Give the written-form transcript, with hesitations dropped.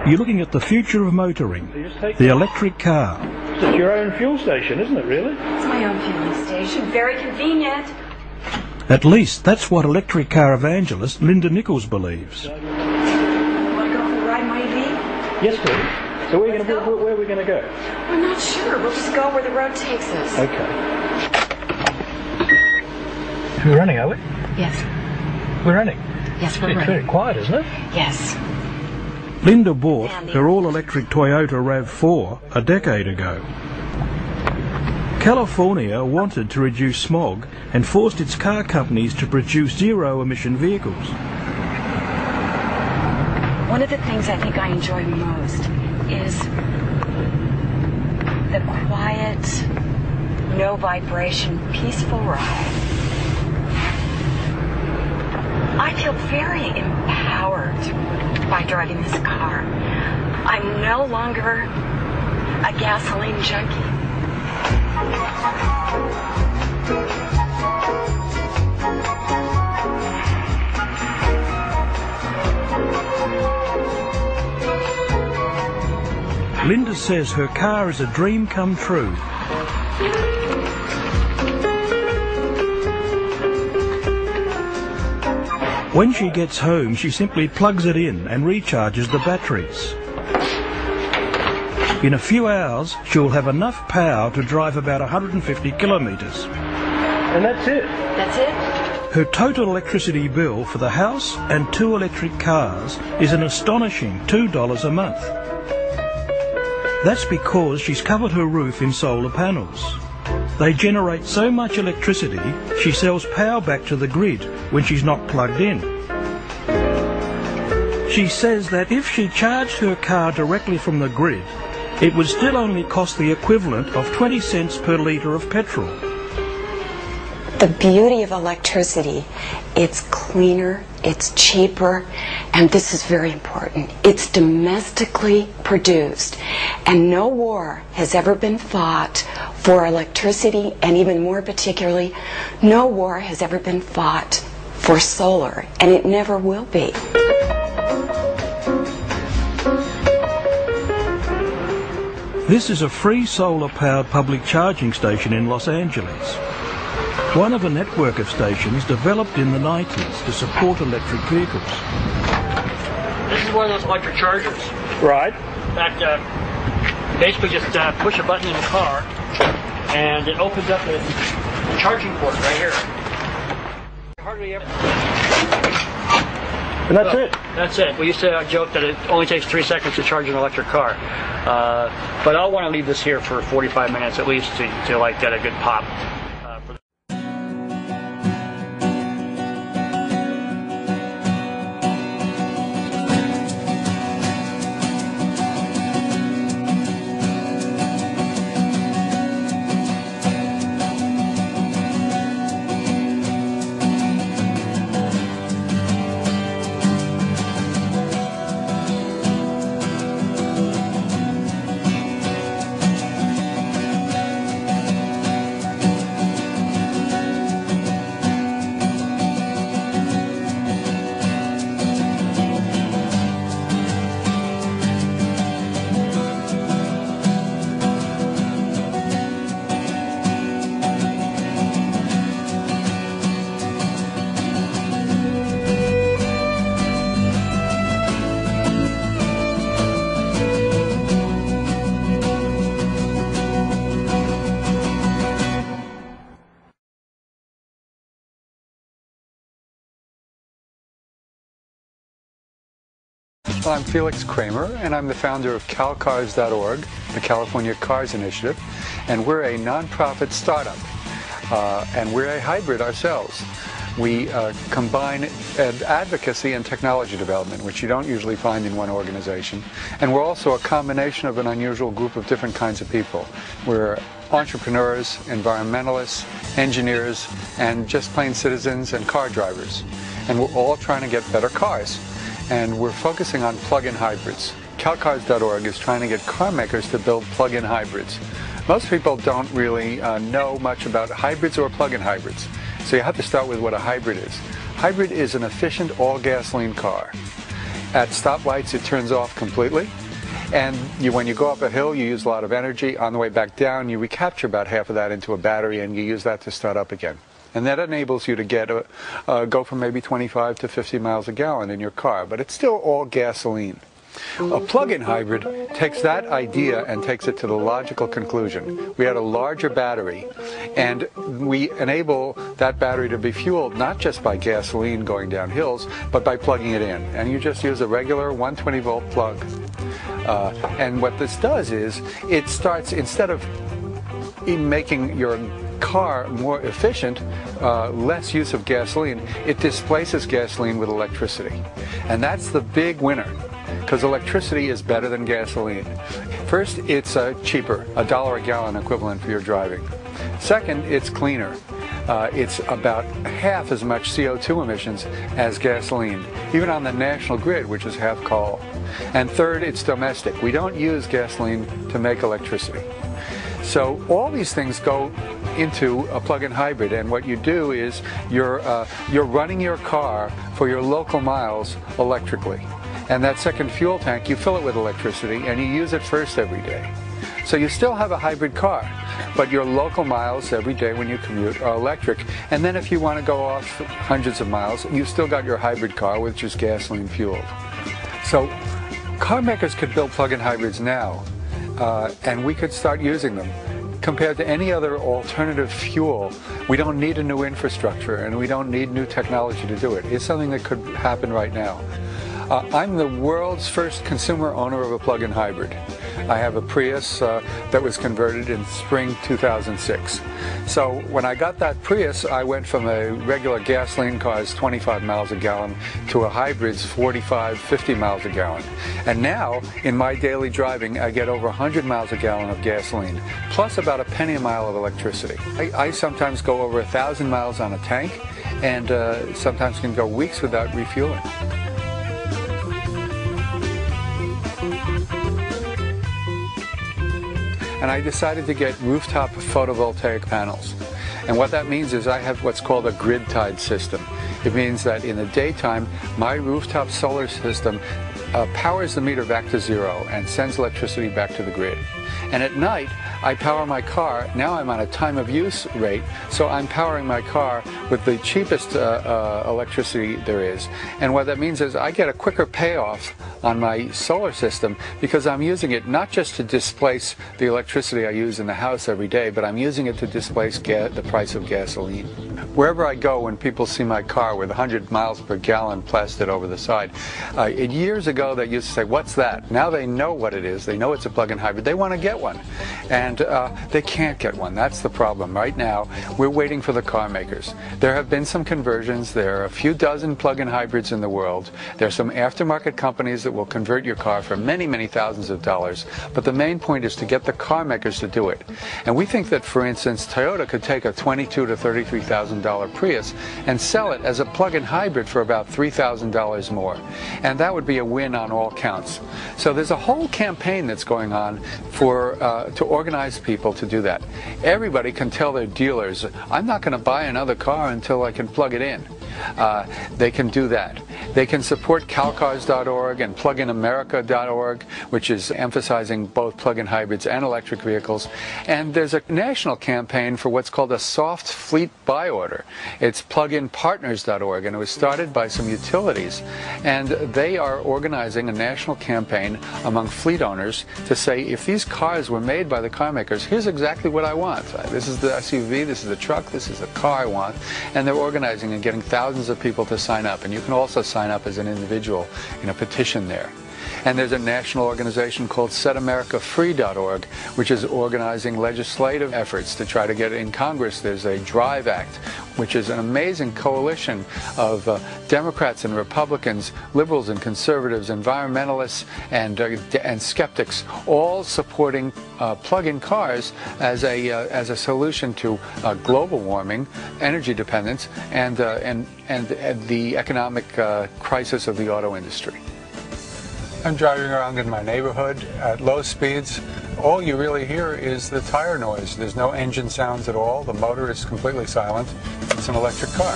You're looking at the future of motoring, the electric car. It's your own fuel station, isn't it, really? It's my own fueling station. Very convenient. At least that's what electric car evangelist Linda Nichols believes. Want to go for a ride in my EV? Yes, please. So where are we going to go? I'm not sure. We'll just go where the road takes us. Okay. We're running, are we? Yes. We're running? Yes, we're running. It's very quiet, isn't it? Yes. Linda bought her all-electric Toyota RAV4 a decade ago. California wanted to reduce smog and forced its car companies to produce zero-emission vehicles. One of the things I think I enjoy most is the quiet, no-vibration, peaceful ride. I feel very empowered by driving this car. I'm no longer a gasoline junkie. Linda says her car is a dream come true. When she gets home, she simply plugs it in and recharges the batteries. In a few hours, she'll have enough power to drive about 150 kilometres. And that's it? That's it? Her total electricity bill for the house and 2 electric cars is an astonishing $2 a month. That's because she's covered her roof in solar panels. They generate so much electricity, she sells power back to the grid when she's not plugged in. She says that if she charged her car directly from the grid, it would still only cost the equivalent of 20 cents per litre of petrol. The beauty of electricity, it's cleaner, it's cheaper, and this is very important. It's domestically produced, and no war has ever been fought for electricity, and even more particularly, no war has ever been fought for solar, and it never will be. This is a free solar-powered public charging station in Los Angeles. One of a network of stations developed in the 90s to support electric vehicles. This is one of those electric chargers. Right. That basically just push a button in the car and it opens up the charging port right here. Hardly ever. And that's it? That's it. We used to joke that it only takes 3 seconds to charge an electric car. But I'll want to leave this here for 45 minutes at least to like get a good pop. Well, I'm Felix Kramer, and I'm the founder of CalCars.org, the California Cars Initiative, and we're a nonprofit startup, and we're a hybrid ourselves. We combine advocacy and technology development, which you don't usually find in one organization, and we're also a combination of an unusual group of different kinds of people. We're entrepreneurs, environmentalists, engineers, and just plain citizens and car drivers, and we're all trying to get better cars. And we're focusing on plug-in hybrids. CalCars.org is trying to get car makers to build plug-in hybrids. Most people don't really know much about hybrids or plug-in hybrids, so you have to start with what a hybrid is. Hybrid is an efficient all-gasoline car. At stoplights, it turns off completely. And when you go up a hill, you use a lot of energy. On the way back down, you recapture about half of that into a battery, and you use that to start up again. And that enables you to go from maybe 25 to 50 miles a gallon in your car, but it's still all gasoline. A plug-in hybrid takes that idea and takes it to the logical conclusion. We had a larger battery, and we enable that battery to be fueled not just by gasoline going down hills, but by plugging it in. And you just use a regular 120-volt plug. And what this does is, it starts, instead of making your car more efficient, less use of gasoline, it displaces gasoline with electricity. And that's the big winner, because electricity is better than gasoline. First, it's cheaper, $1 a gallon equivalent for your driving. Second, it's cleaner. It's about half as much CO2 emissions as gasoline, even on the national grid, which is half coal. And third, it's domestic. We don't use gasoline to make electricity. So all these things go into a plug-in hybrid, and what you do is you're running your car for your local miles electrically. And that second fuel tank, you fill it with electricity, and you use it first every day. So you still have a hybrid car, but your local miles every day when you commute are electric. And then if you want to go off hundreds of miles, you still got your hybrid car, which is gasoline fueled. So car makers could build plug-in hybrids now, and we could start using them. Compared to any other alternative fuel, we don't need a new infrastructure, and we don't need new technology to do it. It's something that could happen right now. I'm the world's first consumer owner of a plug-in hybrid. I have a Prius that was converted in spring 2006. So when I got that Prius, I went from a regular gasoline car's 25 miles a gallon to a hybrid's 45, 50 miles a gallon. And now, in my daily driving, I get over 100 miles a gallon of gasoline, plus about a penny a mile of electricity. I sometimes go over 1,000 miles on a tank, and sometimes can go weeks without refueling. And I decided to get rooftop photovoltaic panels. And what that means is I have what's called a grid-tied system. It means that in the daytime, my rooftop solar system powers the meter back to zero and sends electricity back to the grid. And at night, I power my car. Now I'm on a time of use rate, so I'm powering my car with the cheapest electricity there is. And what that means is I get a quicker payoff on my solar system because I'm using it not just to displace the electricity I use in the house every day, but I'm using it to displace the price of gasoline. Wherever I go, when people see my car with 100 miles per gallon plastered over the side, years ago they used to say, "What's that?" Now they know what it is. They know it's a plug-in hybrid. They want to get one. And they can't get one. That's the problem. Right now, we're waiting for the car makers. There have been some conversions. There are a few dozen plug-in hybrids in the world. There are some aftermarket companies that will convert your car for many, many thousands of dollars. But the main point is to get the car makers to do it. And we think that, for instance, Toyota could take a $22,000 to $33,000 Prius and sell it as a plug-in hybrid for about $3,000 more. And that would be a win on all counts. So there's a whole campaign that's going on to organize people to do that. Everybody can tell their dealers, "I'm not going to buy another car until I can plug it in." They can do that. They can support calcars.org and pluginamerica.org, which is emphasizing both plug-in hybrids and electric vehicles. And there's a national campaign for what's called a soft fleet buy order. It's pluginpartners.org, and it was started by some utilities. And they are organizing a national campaign among fleet owners to say, if these cars were made by the car makers, here's exactly what I want. This is the SUV, this is the truck, this is the car I want. And they're organizing and getting thousands of people to sign up. And you can also sign up as an individual in a petition there. And there's a national organization called SetAmericaFree.org, which is organizing legislative efforts to try to get it in Congress. There's a DRIVE Act, which is an amazing coalition of Democrats and Republicans, liberals and conservatives, environmentalists and skeptics, all supporting plug-in cars as a solution to global warming, energy dependence, and the economic crisis of the auto industry. I'm driving around in my neighborhood at low speeds. All you really hear is the tire noise. There's no engine sounds at all. The motor is completely silent. It's an electric car.